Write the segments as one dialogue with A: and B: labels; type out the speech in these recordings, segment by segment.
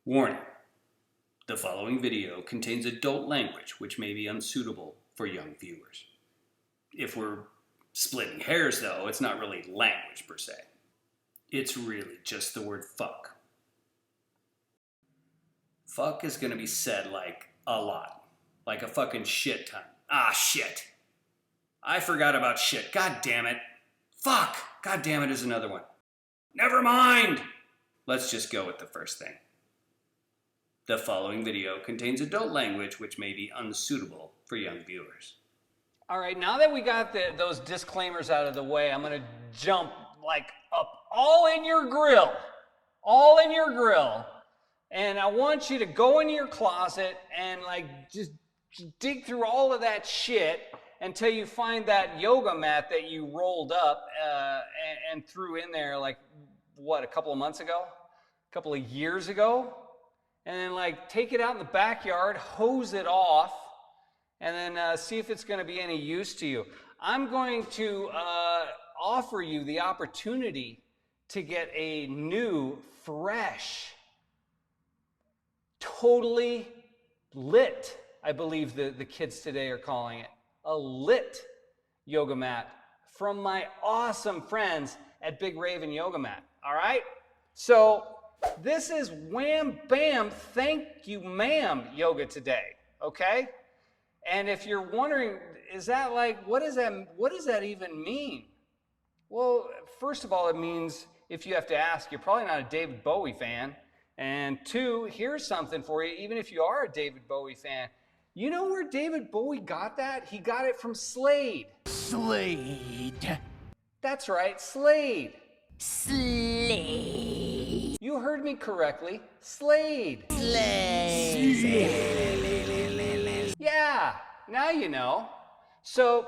A: Warning: the following video contains adult language which may be unsuitable for young viewers. If we're splitting hairs though, it's not really language per se. It's really just the word fuck. Fuck is gonna be said like a lot. Like a fucking shit ton. Ah, shit. I forgot about shit. God damn it. Fuck. God damn it is another one. Never mind. Let's just go with the first thing. The following video contains adult language which may be unsuitable for young viewers.
B: All right, now that we got those disclaimers out of the way, I'm going to jump like up all in your grill. All in your grill. And I want you to go into your closet and like just dig through all of that shit until you find that yoga mat that you rolled up and threw in there like, what, a couple of months ago? A couple of years ago? And then like take it out in the backyard, hose it off, and then see if it's going to be any use to you. I'm going to offer you the opportunity to get a new, fresh, totally lit, I believe the kids today are calling it, a lit yoga mat from my awesome friends at Big Raven Yoga Mat. All right? So this is wham bam thank you ma'am yoga today, okay? And if you're wondering, is that like, what does that even mean? Well, first of all, it means, if you have to ask, you're probably not a David Bowie fan. And two, here's something for you, even if you are a David Bowie fan. You know where David Bowie got that? He got it from Slade.
C: Slade.
B: That's right, Slade.
C: Slade.
B: You heard me correctly, Slade.
C: Slade.
B: Yeah, now you know. So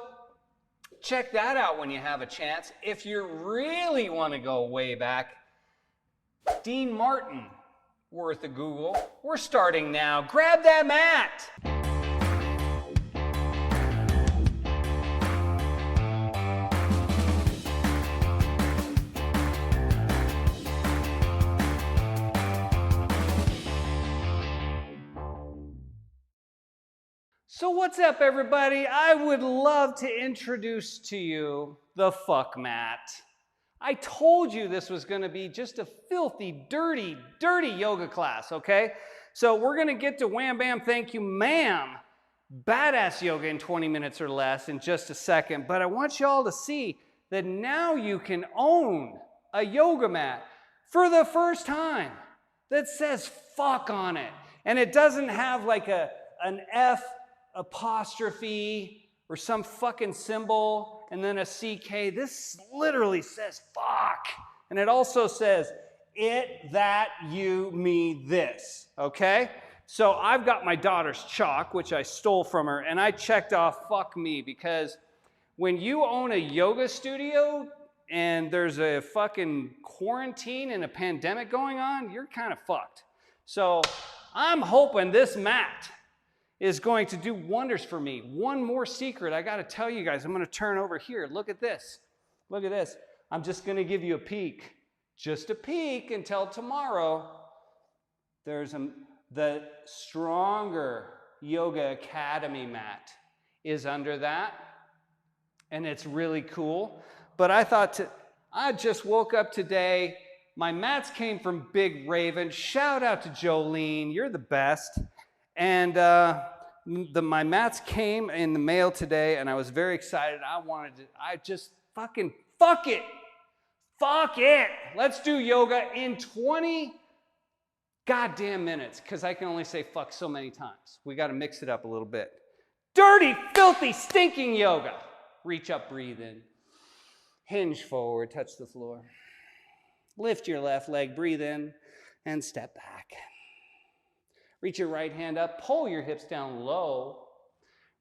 B: check that out when you have a chance. If you really want to go way back, Dean Martin, worth a Google. We're starting now. Grab that mat. So what's up, everybody? I would love to introduce to you the fuck mat. I told you this was going to be just a filthy, dirty, dirty yoga class, okay? So we're going to get to wham bam thank you ma'am, badass yoga in 20 minutes or less in just a second. But I want you all to see that now you can own a yoga mat for the first time that says fuck on it. And it doesn't have like an F apostrophe or some fucking symbol and then a CK. This literally says fuck. And it also says it, that, you, me, this. Okay? So I've got my daughter's chalk, which I stole from her, and I checked off fuck me, because when you own a yoga studio and there's a fucking quarantine and a pandemic going on, you're kind of fucked. So I'm hoping this mat is going to do wonders for me. One more secret I got to tell you guys. I'm going to turn over here. Look at this. Look at this. I'm just going to give you a peek. Just a peek until tomorrow. There's the Stronger Yoga Academy mat is under that. And it's really cool. But I just woke up today. My mats came from Big Raven. Shout out to Jolene. You're the best. And my mats came in the mail today, and I was very excited. I just fucking fuck it. Fuck it. Let's do yoga in 20 goddamn minutes, because I can only say fuck so many times. We got to mix it up a little bit. Dirty, filthy, stinking yoga. Reach up, breathe in. Hinge forward, touch the floor. Lift your left leg, breathe in, and step back. Reach your right hand up, pull your hips down low,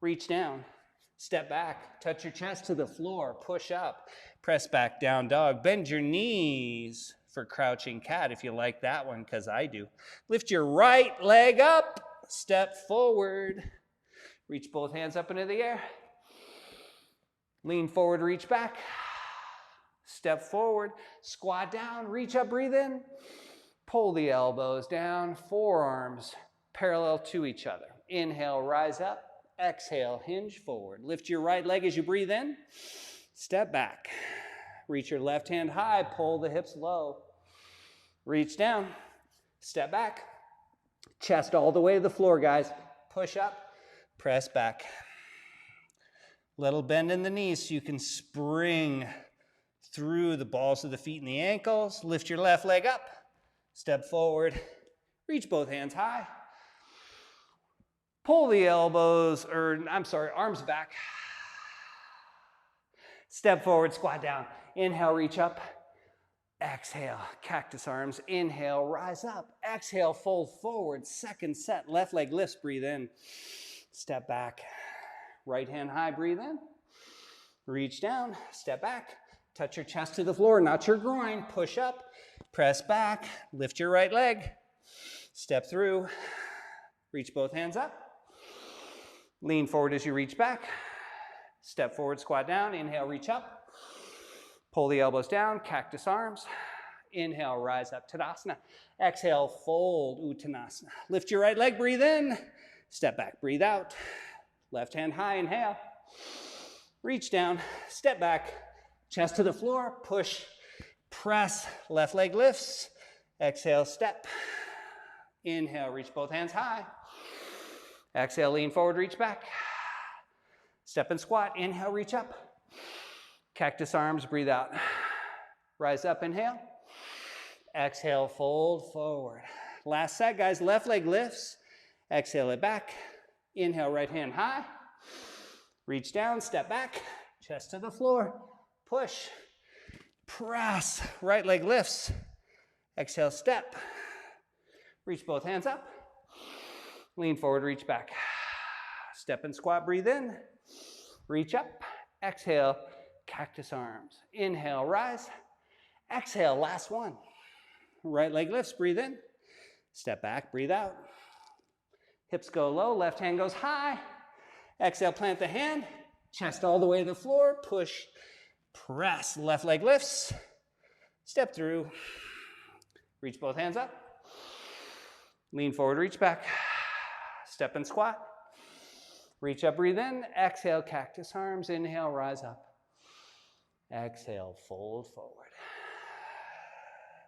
B: reach down, step back, touch your chest to the floor, push up, press back down dog, bend your knees for crouching cat if you like that one, because I do. Lift your right leg up, step forward, reach both hands up into the air, lean forward, reach back, step forward, squat down, reach up, breathe in, Pull the elbows down, forearms parallel to each other. Inhale, rise up. Exhale, hinge forward. Lift your right leg as you breathe in. Step back. Reach your left hand high, pull the hips low. Reach down, step back. Chest all the way to the floor, guys. Push up, press back. Little bend in the knees so you can spring through the balls of the feet and the ankles. Lift your left leg up, step forward, reach both hands high. Pull the arms back. Step forward, squat down. Inhale, reach up. Exhale, cactus arms. Inhale, rise up. Exhale, fold forward. Second set, left leg lifts, breathe in. Step back. Right hand high, breathe in. Reach down, step back. Touch your chest to the floor, not your groin. Push up, press back. Lift your right leg. Step through. Reach both hands up. Lean forward as you reach back. Step forward, squat down. Inhale, reach up. Pull the elbows down, cactus arms. Inhale, rise up, Tadasana. Exhale, fold, Uttanasana. Lift your right leg, breathe in. Step back, breathe out. Left hand high, inhale. Reach down, step back. Chest to the floor, push, press. Left leg lifts. Exhale, step. Inhale, reach both hands high. Exhale, lean forward, reach back. Step and squat. Inhale, reach up. Cactus arms, breathe out. Rise up, inhale. Exhale, fold forward. Last set, guys. Left leg lifts. Exhale it back. Inhale, right hand high. Reach down, step back. Chest to the floor. Push. Press. Right leg lifts. Exhale, step. Reach both hands up. Lean forward, reach back. Step and squat, breathe in. Reach up. Exhale, cactus arms. Inhale, rise. Exhale, last one. Right leg lifts, breathe in. Step back, breathe out. Hips go low, left hand goes high. Exhale, plant the hand. Chest all the way to the floor. Push, press. Left leg lifts. Step through. Reach both hands up. Lean forward, reach back. Step and squat. Reach up, breathe in. Exhale, cactus arms. Inhale, rise up. Exhale, fold forward.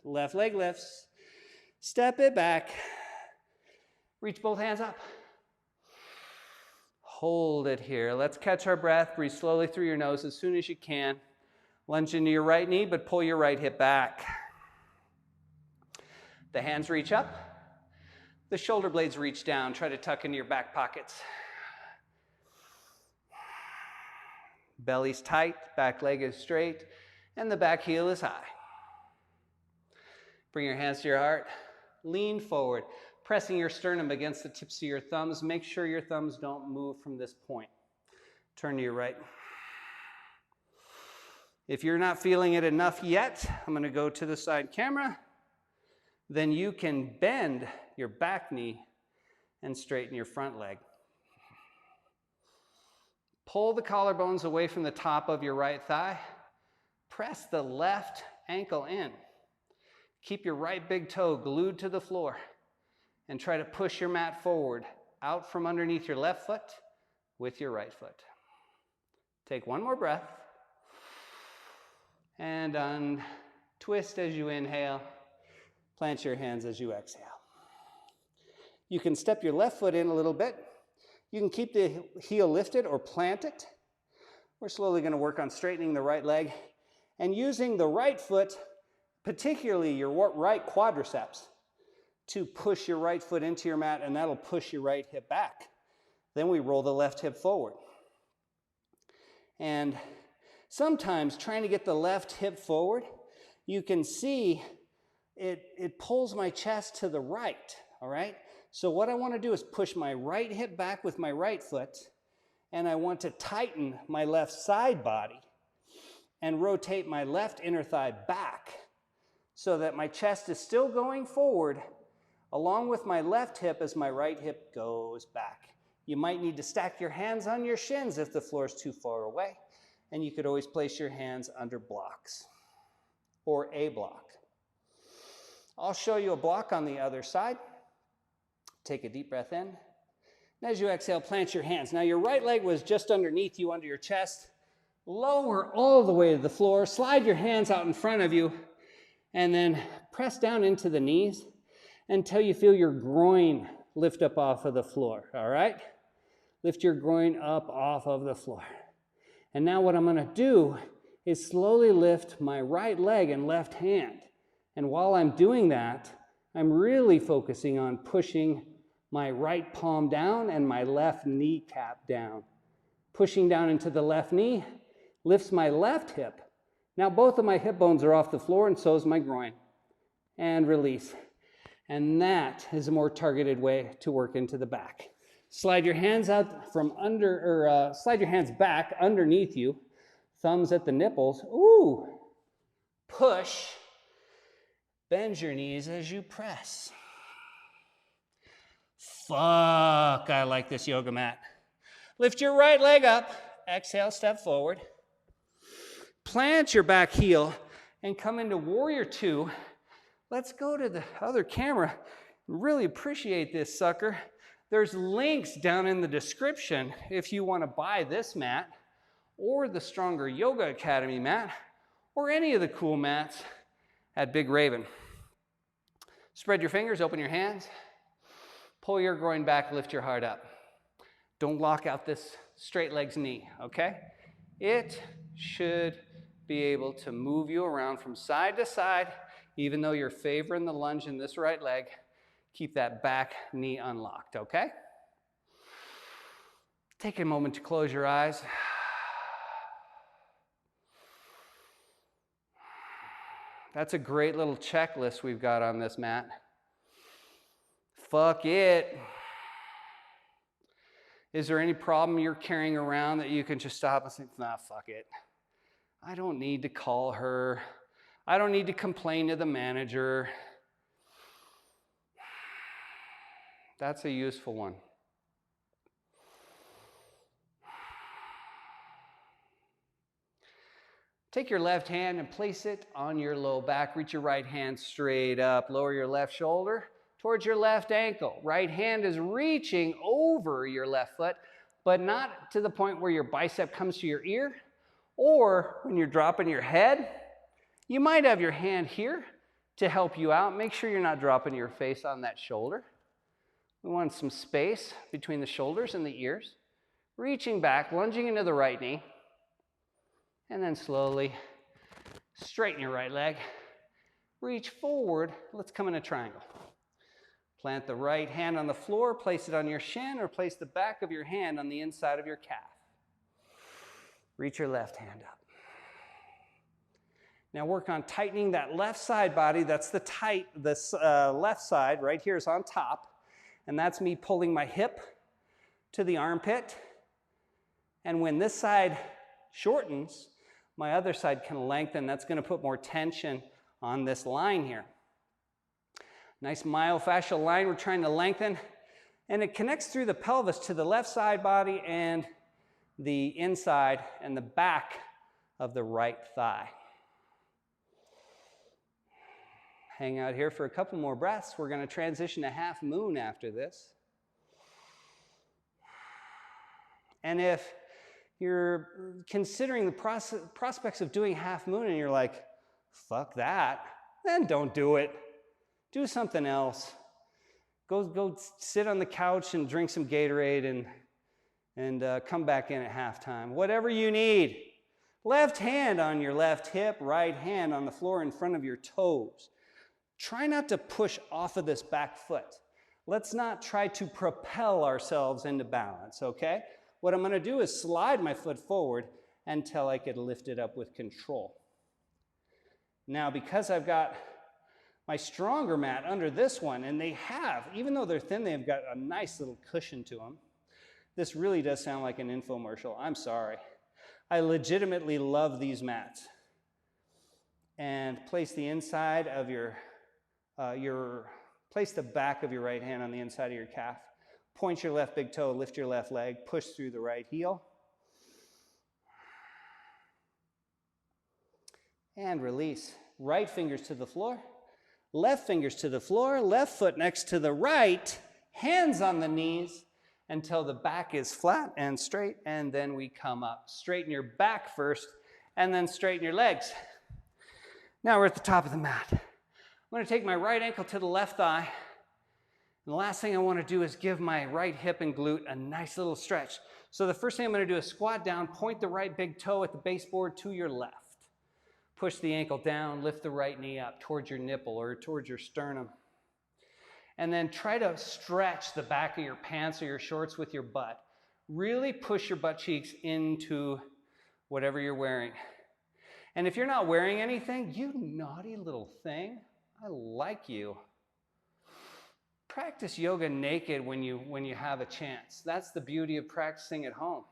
B: Left leg lifts. Step it back. Reach both hands up. Hold it here. Let's catch our breath. Breathe slowly through your nose as soon as you can. Lunge into your right knee, but pull your right hip back. The hands reach up. The shoulder blades reach down. Try to tuck into your back pockets. Belly's tight, back leg is straight, and the back heel is high. Bring your hands to your heart. Lean forward, pressing your sternum against the tips of your thumbs. Make sure your thumbs don't move from this point. Turn to your right. If you're not feeling it enough yet, I'm going to go to the side camera. Then you can bend your back knee and straighten your front leg. Pull the collarbones away from the top of your right thigh. Press the left ankle in. Keep your right big toe glued to the floor and try to push your mat forward out from underneath your left foot with your right foot. Take one more breath and untwist as you inhale. Plant your hands as you exhale. You can step your left foot in a little bit. You can keep the heel lifted or plant it. We're slowly going to work on straightening the right leg and using the right foot, particularly your right quadriceps, to push your right foot into your mat, and that'll push your right hip back. Then we roll the left hip forward. And sometimes trying to get the left hip forward, you can see it pulls my chest to the right, all right? So what I want to do is push my right hip back with my right foot, and I want to tighten my left side body and rotate my left inner thigh back so that my chest is still going forward along with my left hip as my right hip goes back. You might need to stack your hands on your shins if the floor is too far away, and you could always place your hands under blocks or a block. I'll show you a block on the other side. Take a deep breath in. And as you exhale, plant your hands. Now your right leg was just underneath you, under your chest. Lower all the way to the floor. Slide your hands out in front of you. And then press down into the knees until you feel your groin lift up off of the floor, all right? Lift your groin up off of the floor. And now what I'm gonna do is slowly lift my right leg and left hand. And while I'm doing that, I'm really focusing on pushing my right palm down and my left kneecap down. Pushing down into the left knee lifts my left hip. Now both of my hip bones are off the floor and so is my groin. And release. And that is a more targeted way to work into the back. Slide your hands out from under, or slide your hands back underneath you. Thumbs at the nipples. Ooh. Push. Bend your knees as you press. Fuck, I like this yoga mat. Lift your right leg up. Exhale, step forward. Plant your back heel and come into warrior two. Let's go to the other camera. Really appreciate this sucker. There's links down in the description if you want to buy this mat or the Stronger Yoga Academy mat or any of the cool mats at Big Raven. Spread your fingers, open your hands. Pull your groin back, lift your heart up. Don't lock out this straight legs knee, okay? It should be able to move you around from side to side, even though you're favoring the lunge in this right leg. Keep that back knee unlocked, okay? Take a moment to close your eyes. That's a great little checklist we've got on this mat. Fuck it. Is there any problem you're carrying around that you can just stop and say, nah, fuck it. I don't need to call her. I don't need to complain to the manager. That's a useful one. Take your left hand and place it on your low back. Reach your right hand straight up. Lower your left shoulder towards your left ankle. Right hand is reaching over your left foot, but not to the point where your bicep comes to your ear, or when you're dropping your head, you might have your hand here to help you out. Make sure you're not dropping your face on that shoulder. We want some space between the shoulders and the ears. Reaching back, lunging into the right knee, and then slowly straighten your right leg. Reach forward. Let's come in a triangle. Plant the right hand on the floor, place it on your shin, or place the back of your hand on the inside of your calf. Reach your left hand up. Now work on tightening that left side body. That's the tight, this left side right here is on top. And that's me pulling my hip to the armpit. And when this side shortens, my other side can lengthen. That's going to put more tension on this line here. Nice myofascial line we're trying to lengthen. And it connects through the pelvis to the left side body and the inside and the back of the right thigh. Hang out here for a couple more breaths. We're going to transition to half moon after this. And if you're considering the prospects of doing half moon and you're like, fuck that, then don't do it. Do something else. Go sit on the couch and drink some Gatorade and come back in at halftime. Whatever you need. Left hand on your left hip, right hand on the floor in front of your toes. Try not to push off of this back foot. Let's not try to propel ourselves into balance, okay? What I'm going to do is slide my foot forward until I can lift it up with control. Now, because I've got my stronger mat under this one, and they have, even though they're thin, they've got a nice little cushion to them. This really does sound like an infomercial. I'm sorry. I legitimately love these mats. And place the inside of place the back of your right hand on the inside of your calf. Point your left big toe, lift your left leg, push through the right heel. And release. Right fingers to the floor. Left fingers to the floor, left foot next to the right, hands on the knees until the back is flat and straight, and then we come up. Straighten your back first, and then straighten your legs. Now we're at the top of the mat. I'm going to take my right ankle to the left thigh. And the last thing I want to do is give my right hip and glute a nice little stretch. So the first thing I'm going to do is squat down, point the right big toe at the baseboard to your left. Push the ankle down, lift the right knee up towards your nipple or towards your sternum. And then try to stretch the back of your pants or your shorts with your butt. Really push your butt cheeks into whatever you're wearing. And if you're not wearing anything, you naughty little thing, I like you. Practice yoga naked when you have a chance. That's the beauty of practicing at home.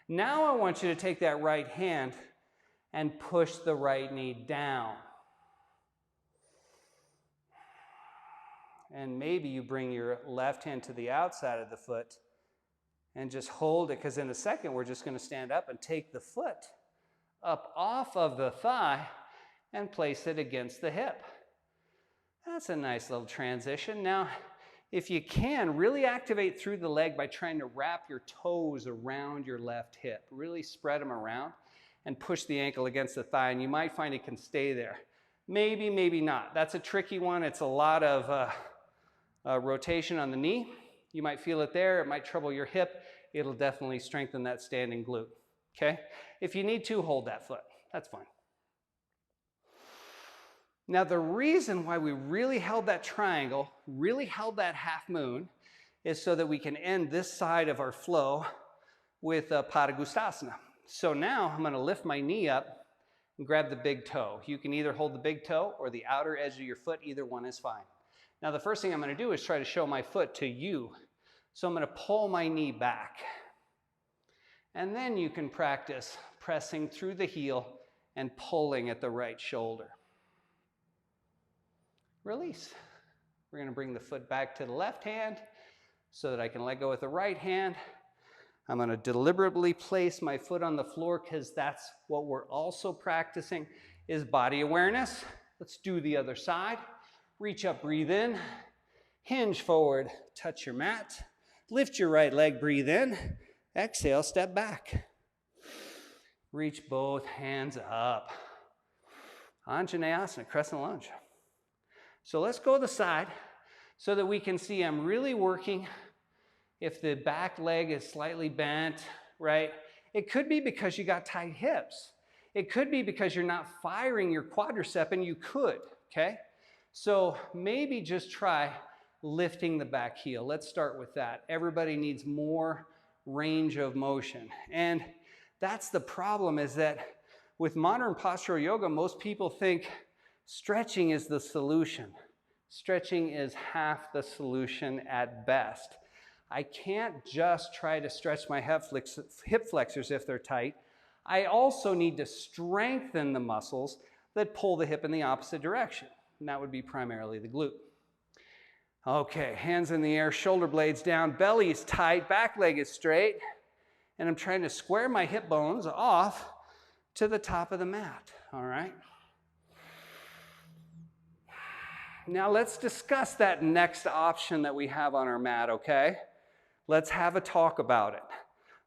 B: Now I want you to take that right hand and push the right knee down. And maybe you bring your left hand to the outside of the foot and just hold it, because in a second we're just going to stand up and take the foot up off of the thigh and place it against the hip. That's a nice little transition. Now, if you can, really activate through the leg by trying to wrap your toes around your left hip. Really spread them around and push the ankle against the thigh, and you might find it can stay there. Maybe, maybe not. That's a tricky one. It's a lot of rotation on the knee. You might feel it there. It might trouble your hip. It'll definitely strengthen that standing glute, okay? If you need to, hold that foot. That's fine. Now, the reason why we really held that triangle, really held that half moon, is so that we can end this side of our flow with Padangusthasana. So now I'm going to lift my knee up and grab the big toe. You can either hold the big toe or the outer edge of your foot. Either one is fine. Now, the first thing I'm going to do is try to show my foot to you. So I'm going to pull my knee back. And then you can practice pressing through the heel and pulling at the right shoulder. Release. We're going to bring the foot back to the left hand so that I can let go with the right hand. I'm going to deliberately place my foot on the floor because that's what we're also practicing is body awareness. Let's do the other side. Reach up, breathe in. Hinge forward, touch your mat. Lift your right leg, breathe in. Exhale, step back. Reach both hands up. Anjaneyasana, crescent lunge. So let's go to the side so that we can see I'm really working. If the back leg is slightly bent, right? It could be because you got tight hips. It could be because you're not firing your quadricep, and you could, okay? So maybe just try lifting the back heel. Let's start with that. Everybody needs more range of motion. And that's the problem, is that with modern postural yoga, most people think stretching is the solution. Stretching is half the solution at best. I can't just try to stretch my hip flexors if they're tight. I also need to strengthen the muscles that pull the hip in the opposite direction. And that would be primarily the glute. Okay, hands in the air, shoulder blades down, belly is tight, back leg is straight. And I'm trying to square my hip bones off to the top of the mat, all right? Now let's discuss that next option that we have on our mat, okay? Let's have a talk about it.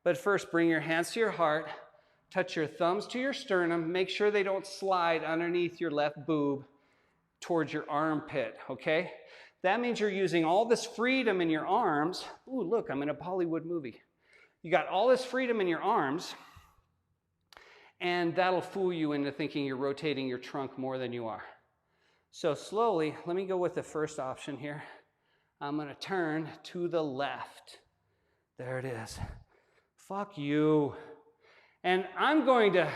B: But first, bring your hands to your heart, touch your thumbs to your sternum, make sure they don't slide underneath your left boob towards your armpit, okay? That means you're using all this freedom in your arms. Ooh, look, I'm in a Bollywood movie. You got all this freedom in your arms, and that'll fool you into thinking you're rotating your trunk more than you are. So slowly, let me go with the first option here. I'm going to turn to the left. There it is. Fuck you. And I'm going to,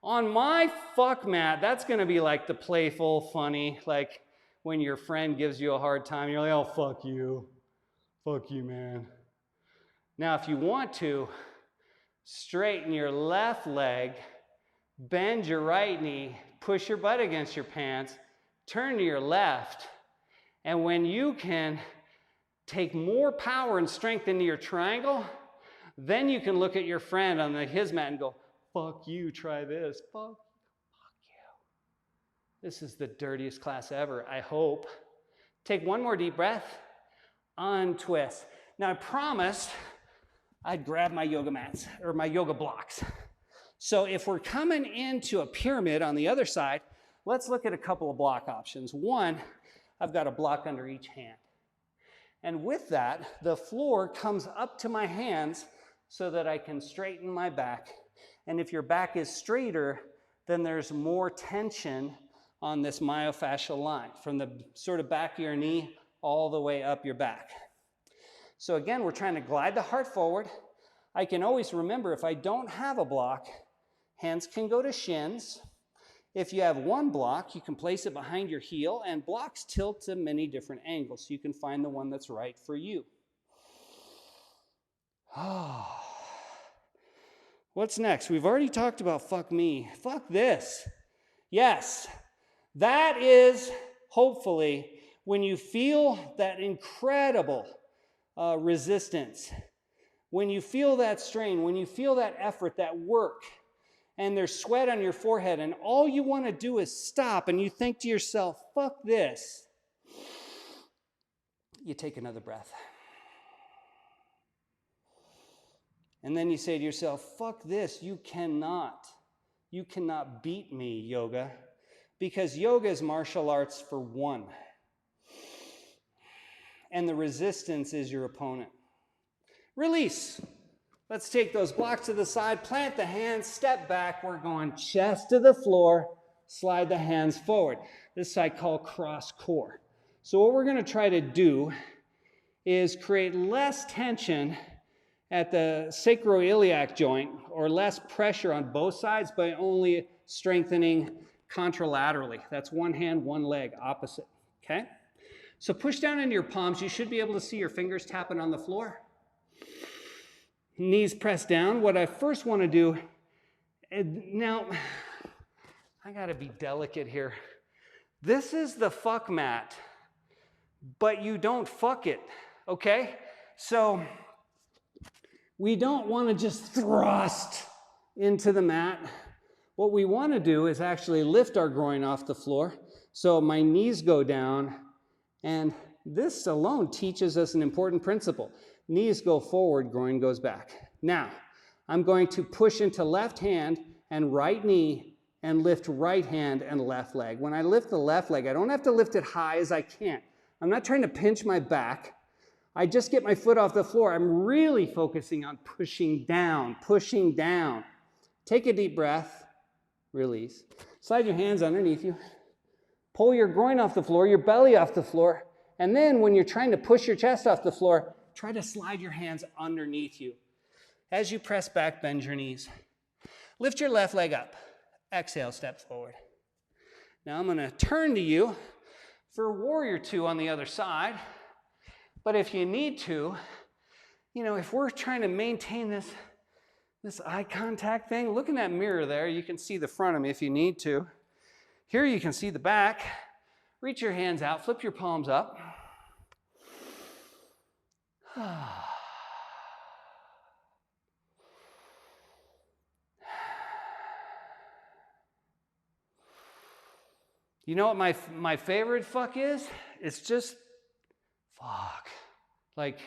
B: on my fuck mat, that's going to be like the playful, funny, like when your friend gives you a hard time, you're like, oh, fuck you. Fuck you, man. Now, if you want to, straighten your left leg, bend your right knee, push your butt against your pants, turn to your left, and when you can take more power and strength into your triangle, then you can look at your friend on his mat and go, fuck you, try this. Fuck you. This is the dirtiest class ever, I hope. Take one more deep breath. Untwist. Now, I promised I'd grab my yoga mats, or my yoga blocks. So if we're coming into a pyramid on the other side, let's look at a couple of block options. One, I've got a block under each hand. And with that, the floor comes up to my hands so that I can straighten my back. And if your back is straighter, then there's more tension on this myofascial line from the sort of back of your knee all the way up your back. So again, we're trying to glide the heart forward. I can always remember if I don't have a block, hands can go to shins. If you have one block, you can place it behind your heel, and blocks tilt to many different angles, so you can find the one that's right for you. Oh. What's next? We've already talked about fuck me. Fuck this. Yes, that is hopefully when you feel that incredible resistance, when you feel that strain, when you feel that effort, that work, and there's sweat on your forehead, and all you want to do is stop, and you think to yourself, fuck this. You take another breath. And then you say to yourself, fuck this, you cannot beat me, yoga, because yoga is martial arts for one. And the resistance is your opponent. Release. Let's take those blocks to the side, plant the hands, step back. We're going chest to the floor, slide the hands forward. This I call cross core. So what we're going to try to do is create less tension at the sacroiliac joint, or less pressure on both sides by only strengthening contralaterally. That's one hand, one leg, opposite, okay? So push down into your palms. You should be able to see your fingers tapping on the floor. Knees pressed down. What I first want to do, now, I got to be delicate here. This is the fuck mat, but you don't fuck it, okay? So we don't want to just thrust into the mat. What we want to do is actually lift our groin off the floor. So my knees go down, and this alone teaches us an important principle. Knees go forward, groin goes back. Now, I'm going to push into left hand and right knee and lift right hand and left leg. When I lift the left leg, I don't have to lift it high as I can. I'm not trying to pinch my back. I just get my foot off the floor. I'm really focusing on pushing down, pushing down. Take a deep breath, release. Slide your hands underneath you. Pull your groin off the floor, your belly off the floor, and then when you're trying to push your chest off the floor, try to slide your hands underneath you. As you press back, bend your knees. Lift your left leg up. Exhale, step forward. Now I'm going to turn to you for warrior two on the other side. But if you need to, if we're trying to maintain this eye contact thing, look in that mirror there. You can see the front of me if you need to. Here you can see the back. Reach your hands out, flip your palms up. You know what my favorite fuck is? It's just fuck. Like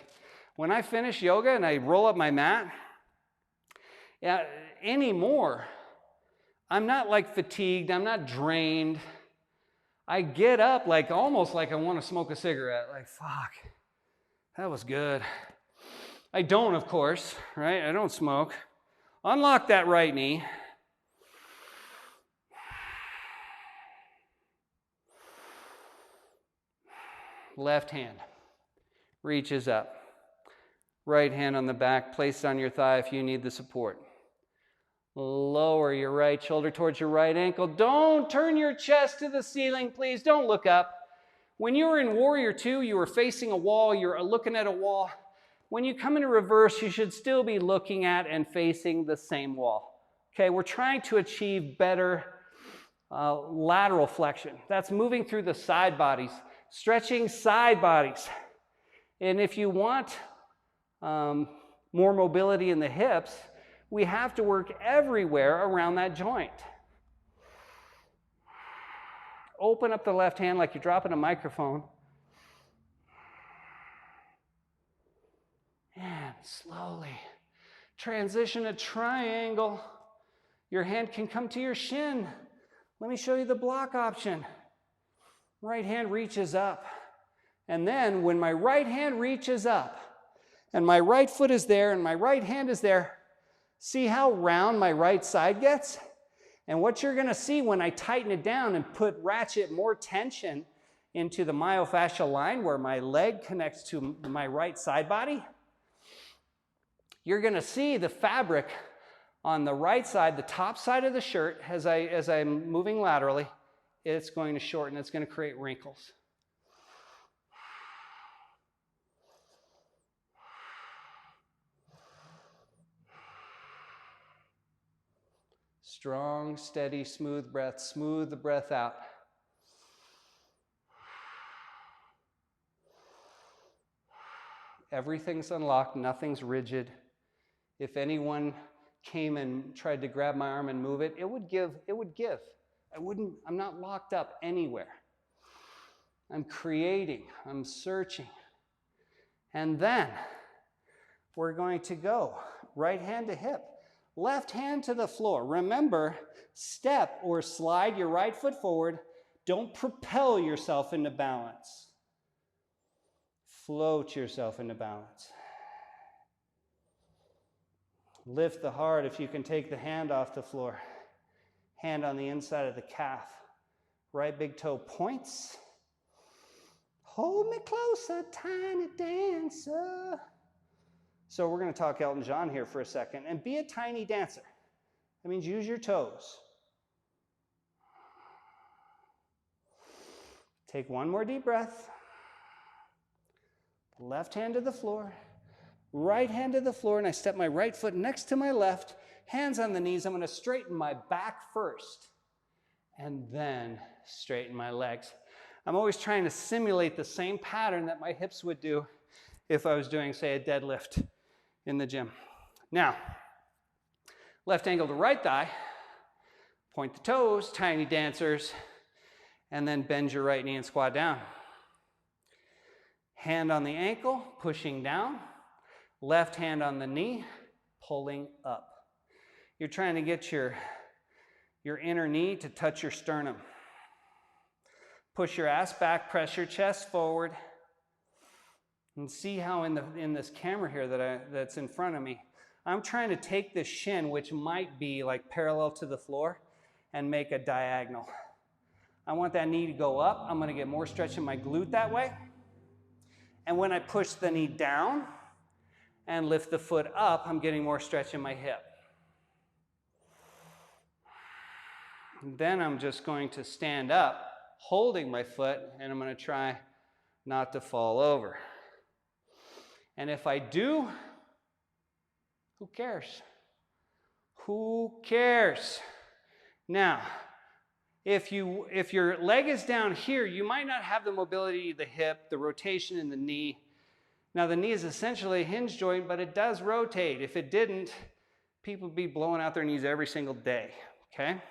B: when I finish yoga and I roll up my mat, anymore, I'm not like fatigued, I'm not drained. I get up almost like I want to smoke a cigarette. Like, fuck, that was good. I don't, of course, right? I don't smoke. Unlock that right knee. Left hand reaches up. Right hand on the back, placed on your thigh if you need the support. Lower your right shoulder towards your right ankle. Don't turn your chest to the ceiling, please. Don't look up. When you were in Warrior 2, you were facing a wall. You're looking at a wall. When you come into reverse, you should still be looking at and facing the same wall. Okay, we're trying to achieve better lateral flexion. That's moving through the side bodies, stretching side bodies. And if you want more mobility in the hips, we have to work everywhere around that joint. Open up the left hand like you're dropping a microphone. And slowly transition to triangle. Your hand can come to your shin. Let me show you the block option. Right hand reaches up. And then when my right hand reaches up, and my right foot is there, and my right hand is there, see how round my right side gets? And what you're gonna see when I tighten it down and ratchet more tension into the myofascial line where my leg connects to my right side body, you're gonna see the fabric on the right side, the top side of the shirt, as I'm moving laterally, it's going to shorten, it's gonna create wrinkles. Strong, steady, smooth breath. Smooth the breath out. Everything's unlocked, nothing's rigid. If anyone came and tried to grab my arm and move it, it would give. I'm not locked up anywhere. I'm creating, I'm searching. And then we're going to go right hand to hip. Left hand to the floor. Remember, step or slide your right foot forward. Don't propel yourself into balance. Float yourself into balance. Lift the heart if you can take the hand off the floor. Hand on the inside of the calf. Right big toe points. Hold me closer, tiny dancer. So we're going to talk Elton John here for a second. And be a tiny dancer. That means use your toes. Take one more deep breath. Left hand to the floor. Right hand to the floor. And I step my right foot next to my left. Hands on the knees. I'm going to straighten my back first. And then straighten my legs. I'm always trying to simulate the same pattern that my hips would do if I was doing, say, a deadlift in the gym. Now, left ankle to right thigh, point the toes, tiny dancers, and then bend your right knee and squat down. Hand on the ankle, pushing down, left hand on the knee, pulling up. You're trying to get your inner knee to touch your sternum. Push your ass back, press your chest forward. And see how in this camera here that's in front of me, I'm trying to take the shin, which might be like parallel to the floor, and make a diagonal. I want that knee to go up. I'm going to get more stretch in my glute that way. And when I push the knee down and lift the foot up, I'm getting more stretch in my hip. And then I'm just going to stand up, holding my foot, and I'm going to try not to fall over. And if I do, who cares? Who cares? Now, if your leg is down here, you might not have the mobility of the hip, the rotation in the knee. Now, the knee is essentially a hinge joint, but it does rotate. If it didn't, people would be blowing out their knees every single day, okay?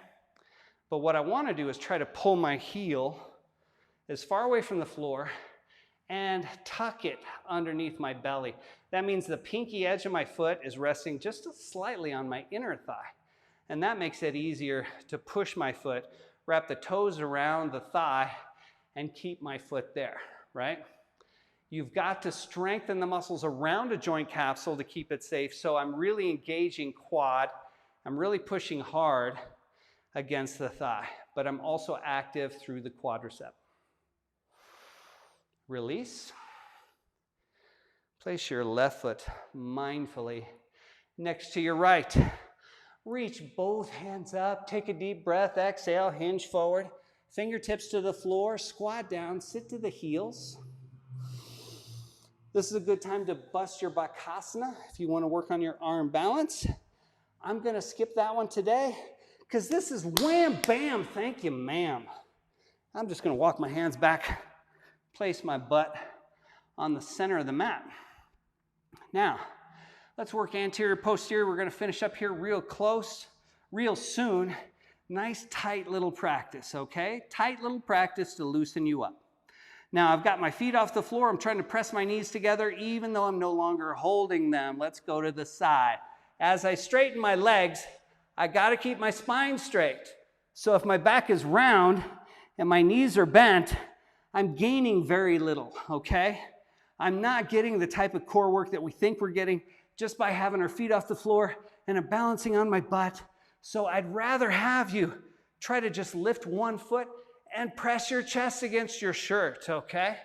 B: But what I want to do is try to pull my heel as far away from the floor and tuck it underneath my belly. That means the pinky edge of my foot is resting just slightly on my inner thigh. And that makes it easier to push my foot, wrap the toes around the thigh, and keep my foot there, right? You've got to strengthen the muscles around a joint capsule to keep it safe. So I'm really engaging quad. I'm really pushing hard against the thigh, but I'm also active through the quadricep. Release. Place your left foot mindfully next to your right. Reach both hands up. Take a deep breath. Exhale. Hinge forward. Fingertips to the floor. Squat down. Sit to the heels. This is a good time to bust your Bakasana if you want to work on your arm balance. I'm going to skip that one today because this is wham, bam, thank you, ma'am. I'm just going to walk my hands back, place my butt on the center of the mat. Now, let's work anterior, posterior. We're going to finish up here real close, real soon. Nice tight little practice, okay? Tight little practice to loosen you up. Now I've got my feet off the floor. I'm trying to press my knees together even though I'm no longer holding them. Let's go to the side. As I straighten my legs, I got to keep my spine straight. So if my back is round and my knees are bent, I'm gaining very little, okay? I'm not getting the type of core work that we think we're getting just by having our feet off the floor and I'm balancing on my butt. So I'd rather have you try to just lift one foot and press your chest against your shirt, okay?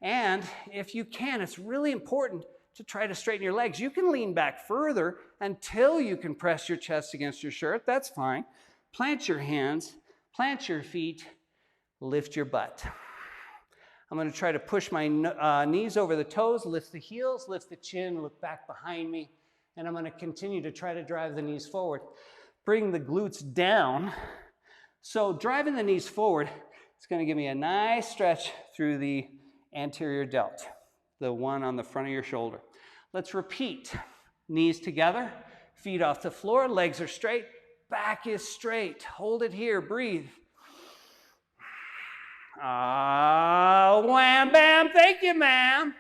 B: And if you can, it's really important to try to straighten your legs. You can lean back further until you can press your chest against your shirt. That's fine. Plant your hands, plant your feet, lift your butt. I'm going to try to push my knees over the toes, lift the heels, lift the chin, look back behind me, and I'm going to continue to try to drive the knees forward. Bring the glutes down. So driving the knees forward, it's going to give me a nice stretch through the anterior delt, the one on the front of your shoulder. Let's repeat. Knees together, feet off the floor, legs are straight, back is straight. Hold it here, breathe. Wham, bam, thank you, ma'am.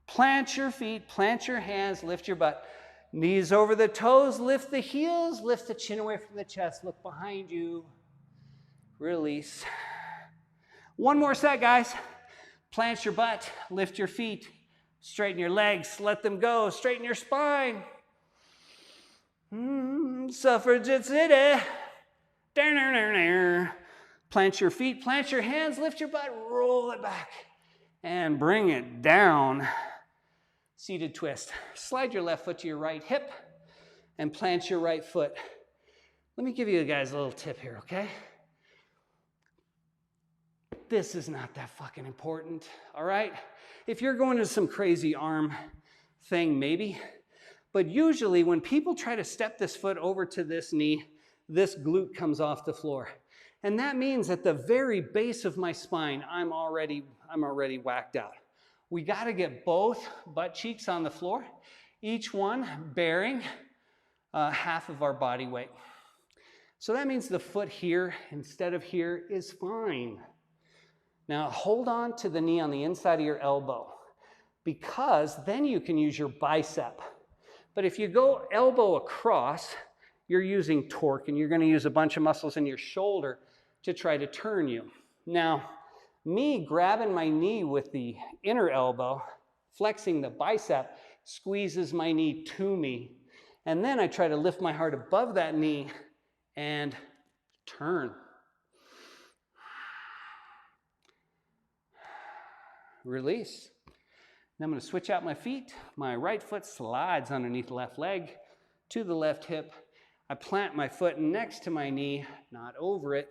B: Plant your feet, plant your hands, lift your butt. Knees over the toes, lift the heels, lift the chin away from the chest, look behind you. Release. One more set, guys. Plant your butt, lift your feet, straighten your legs, let them go, straighten your spine. Suffragette City. Plant your feet, plant your hands, lift your butt, roll it back, and bring it down. Seated twist. Slide your left foot to your right hip and plant your right foot. Let me give you guys a little tip here, okay? This is not that fucking important, all right? If you're going to some crazy arm thing, maybe. But usually when people try to step this foot over to this knee, this glute comes off the floor. And that means at the very base of my spine, I'm already whacked out. We got to get both butt cheeks on the floor, each one bearing half of our body weight. So that means the foot here instead of here is fine. Now hold on to the knee on the inside of your elbow because then you can use your bicep. But if you go elbow across, you're using torque and you're going to use a bunch of muscles in your shoulder to try to turn you. Now, me grabbing my knee with the inner elbow, flexing the bicep, squeezes my knee to me. And then I try to lift my heart above that knee and turn. Release. Then I'm going to switch out my feet. My right foot slides underneath the left leg to the left hip. I plant my foot next to my knee, not over it,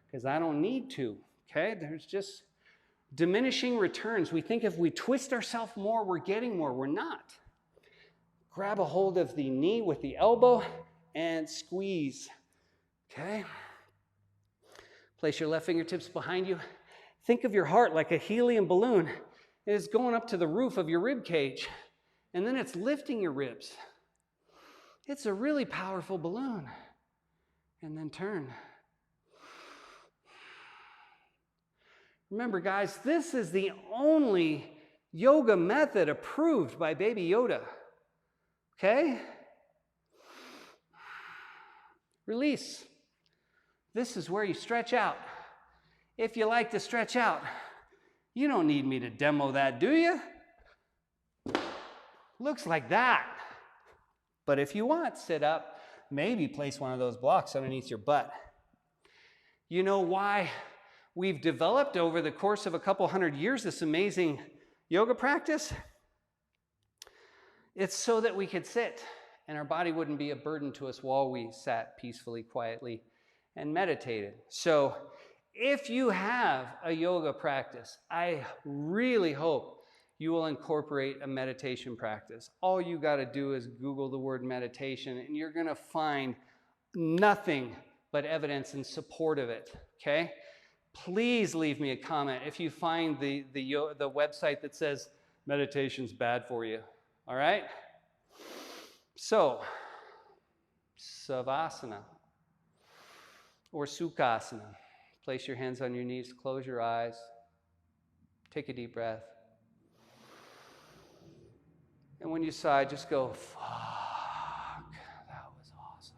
B: because I don't need to, okay? There's just diminishing returns. We think if we twist ourselves more, we're getting more. We're not. Grab a hold of the knee with the elbow and squeeze, okay? Place your left fingertips behind you. Think of your heart like a helium balloon. It is going up to the roof of your rib cage, and then it's lifting your ribs. It's a really powerful balloon. And then turn. Remember, guys, this is the only yoga method approved by Baby Yoda. Okay? Release. This is where you stretch out. If you like to stretch out, you don't need me to demo that, do you? Looks like that. But if you want, sit up, maybe place one of those blocks underneath your butt. You know why we've developed over the course of a couple hundred years this amazing yoga practice? It's so that we could sit and our body wouldn't be a burden to us while we sat peacefully, quietly, and meditated. So if you have a yoga practice, I really hope you will incorporate a meditation practice. All you got to do is Google the word meditation, and you're going to find nothing but evidence in support of it, okay? Please leave me a comment if you find the website that says meditation's bad for you, all right? So, Savasana. or Sukhasana. Place your hands on your knees, close your eyes, take a deep breath. And when you sigh, just go, fuck, that was awesome.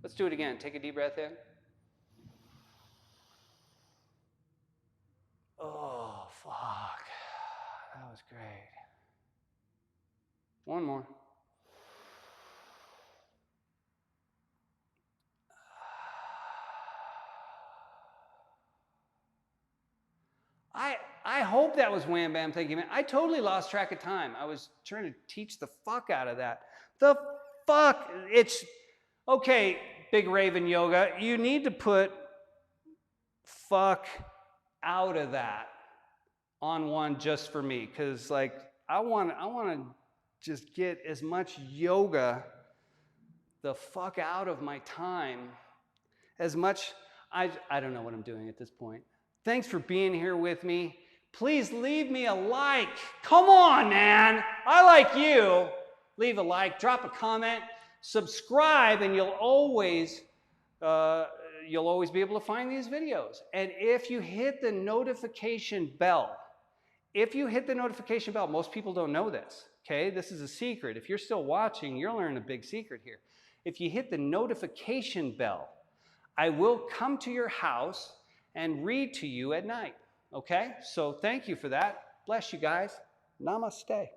B: Let's do it again. Take a deep breath in. Oh, fuck, that was great. One more. I hope that was wham bam, thank you, man. I totally lost track of time. I was trying to teach the fuck out of that. The fuck, it's, okay, Big Raven Yoga, you need to put fuck out of that on one just for me, because like, I want to just get as much yoga the fuck out of my time as much. I don't know what I'm doing at this point. Thanks for being here with me. Please leave me a like. Come on, man. I like you. Leave a like, drop a comment, subscribe, and you'll always be able to find these videos. And if you hit the notification bell, most people don't know this, okay? This is a secret. If you're still watching, you're learning a big secret here. If you hit the notification bell, I will come to your house and read to you at night, okay? So thank you for that. Bless you guys. Namaste.